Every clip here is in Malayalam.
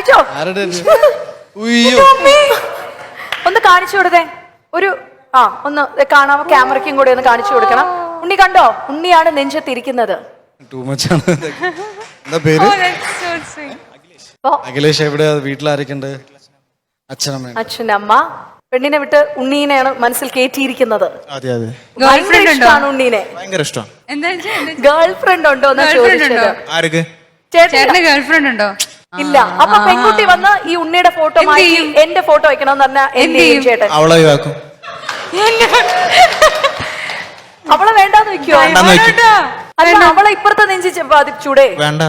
ടാറ്റോ ഒന്ന് കാണിച്ചു കൊടുത്തേ ഒരു ഒന്ന് കാണാമോ ക്യാമറയ്ക്കും കൂടെ ഒന്ന് കാണിച്ചു കൊടുക്കണം. ഉണ്ണി കണ്ടോ, ഉണ്ണിയാണ് നെഞ്ചത്തിരിക്കുന്നത്. അഖിലേഷ് എവിടെയാ? വീട്ടിലാരൊക്കെയുണ്ട്? അച്ഛനമ്മ. പെണ്ണിനെ വിട്ട് ഉണ്ണീനെയാണ് മനസ്സിൽ കയറ്റിയിരിക്കുന്നത്. ഉണ്ണീനെ ഗേൾ ഫ്രണ്ട് ഉണ്ടോ എന്ന് ചോദിച്ചത്. ചേട്ടന് ഗേൾ ഫ്രണ്ട് ഉണ്ടോ? ഇല്ല. അപ്പൊ പെൺകുട്ടി വന്ന് ഈ ഉണ്ണിയുടെ ഫോട്ടോ മാറ്റി എന്റെ ഫോട്ടോ വെക്കണമെന്ന് പറഞ്ഞാൽ എന്ത് ചെയ്യും ചേട്ടൻ? അവളെ വേണ്ടാന്ന് വെക്കുവോ? അല്ല, അവളെ ഇപ്പുറത്തെ നെഞ്ചി ബാധിച്ചൂടെ? വേണ്ട.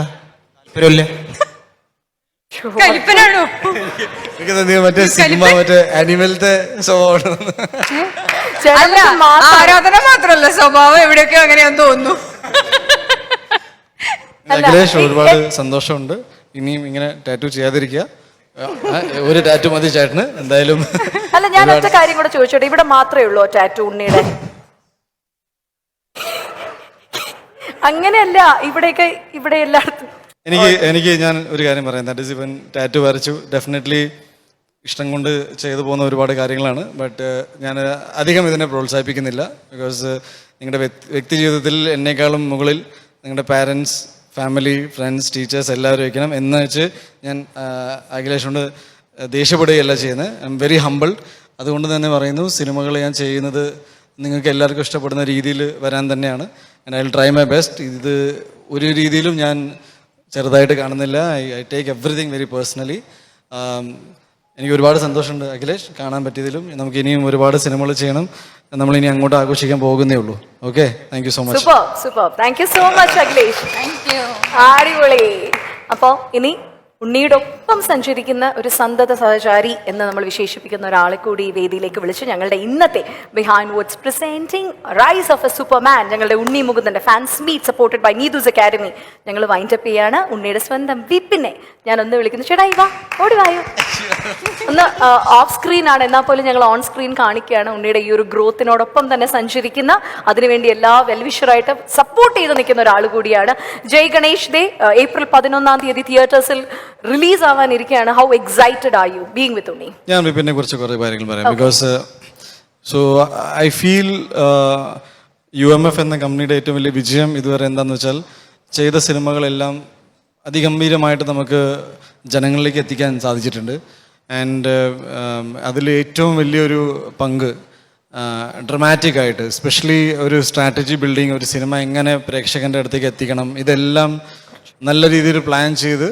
മറ്റേ സിനിമ മറ്റേ അനിമലത്തെ സ്വഭാവം. ആരാധന മാത്രല്ല, സ്വഭാവം എവിടെയൊക്കെ അങ്ങനെയാന്ന് തോന്നുന്നു. അഖിലേഷ്, ഒരുപാട് സന്തോഷമുണ്ട്. ഇനിയും ഇങ്ങനെ ടാറ്റു ചെയ്യാതിരിക്കുക. ഒരു ടാറ്റു മതി ചേട്ടന് എന്തായാലും. അല്ല, ഞാൻ ഒറ്റ കാര്യം കൂടെ ചോദിച്ചോട്ടെ, ഇവിടെ മാത്രമേ ഉള്ളൂ ടാറ്റു ഉണ്ണിയുടെ? അങ്ങനെയല്ല, ഇവിടെ എല്ലായിടത്തും. എനിക്ക് ഞാൻ ഒരു കാര്യം പറയാം. ദാറ്റ് ഈസ്, ഇവൻ ടാറ്റു വരച്ചു, ഡെഫിനറ്റ്ലി ഇഷ്ടം കൊണ്ട് ചെയ്തു പോകുന്ന ഒരുപാട് കാര്യങ്ങളാണ്. ബട്ട് ഞാൻ അധികം ഇതിനെ പ്രോത്സാഹിപ്പിക്കുന്നില്ല. ബിക്കോസ് നിങ്ങളുടെ വ്യക്തി ജീവിതത്തിൽ എന്നേക്കാളും മുകളിൽ നിങ്ങളുടെ പാരൻസ്, ഫാമിലി, ഫ്രണ്ട്സ്, ടീച്ചേഴ്സ് എല്ലാവരും വയ്ക്കണം എന്ന് വെച്ച് ഞാൻ അഖിലേഷ് കൊണ്ട് ദേഷ്യപ്പെടുകയല്ല ചെയ്യുന്നത്. I am very humbled. അതുകൊണ്ട് തന്നെ പറയുന്നു, സിനിമകൾ ഞാൻ ചെയ്യുന്നത് നിങ്ങൾക്ക് എല്ലാവർക്കും ഇഷ്ടപ്പെടുന്ന രീതിയിൽ വരാൻ തന്നെയാണ്. And I will try my best. ഇത് ഒരു രീതിയിലും ഞാൻ ചെറുതായിട്ട് കാണുന്നില്ല. I take everything very personally. എനിക്ക് ഒരുപാട് സന്തോഷമുണ്ട് അഖിലേഷ്, കാണാൻ പറ്റിയതിലും. നമുക്ക് ഇനിയും ഒരുപാട് സിനിമകൾ ചെയ്യണം. നമ്മൾ ഇനി അങ്ങോട്ട് ആഘോഷിക്കാൻ പോകുന്നേ ഉള്ളൂ. Okay, thank you so much. Super, thank you so much Akhilesh. അടിപൊളി. അപ്പോ ഇനി ഉണ്ണിയുടെ ഒപ്പം സഞ്ചരിക്കുന്ന ഒരു സന്തത സഹചാരി എന്ന് നമ്മൾ വിശേഷിപ്പിക്കുന്ന ഒരാളെ കൂടി ഈ വേദിയിലേക്ക് വിളിച്ച് ഞങ്ങളുടെ ഇന്നത്തെ behind words presenting rise of a superman, ഞങ്ങളുടെ ഉണ്ണി മുകുന്ദന്റെ fans meet supported by Neethu's academy, ഞങ്ങൾ വൈൻഡപ്പ് ചെയ്യാണ്. ഉണ്ണിയുടെ സ്വന്തം വിപ്പിനെ ഞാൻ ഒന്ന് വിളിക്കുന്നു. ചേട്ടാ വാ, ഓടി വായോ. ഒന്ന് ഓഫ് സ്ക്രീൻ ആണ്, എന്നാൽ പോലും ഞങ്ങൾ ഓൺ സ്ക്രീൻ കാണിക്കുകയാണ്. ഉണ്ണിയുടെ ഈ ഒരു ഗ്രോത്തിനോടൊപ്പം തന്നെ സഞ്ചരിക്കുന്ന, അതിനുവേണ്ടി എല്ലാ വെൽവിഷറായിട്ട് സപ്പോർട്ട് ചെയ്ത് നിൽക്കുന്ന ഒരാൾ കൂടിയാണ്. ജയ് ഗണേഷ് ദേ ഏപ്രിൽ 11 തിയേറ്റേഴ്സിൽ റിലീസ് ആവാനിരിക്കുകയാണ്. How excited are you being with Unni? ഞാൻ വിപിനെ കുറിച്ച് കുറേ കാര്യങ്ങൾ പറയാം. ബിക്കോസ് ഐ ഫീൽ UMF എന്ന കമ്പനിയുടെ ഏറ്റവും വലിയ വിജയം ഇതുവരെ എന്താണെന്ന് വെച്ചാൽ, ചെയ്ത സിനിമകളെല്ലാം അതിഗംഭീരമായിട്ട് നമുക്ക് ജനങ്ങളിലേക്ക് എത്തിക്കാൻ സാധിച്ചിട്ടുണ്ട്. ആൻഡ് അതിൽ ഏറ്റവും വലിയൊരു പങ്ക് ഡ്രമാറ്റിക് ആയിട്ട്, എസ്പെഷ്യലി ഒരു സ്ട്രാറ്റജി ബിൽഡിങ്, ഒരു സിനിമ എങ്ങനെ പ്രേക്ഷകൻ്റെ അടുത്തേക്ക് എത്തിക്കണം, ഇതെല്ലാം നല്ല രീതിയിൽ പ്ലാൻ ചെയ്ത്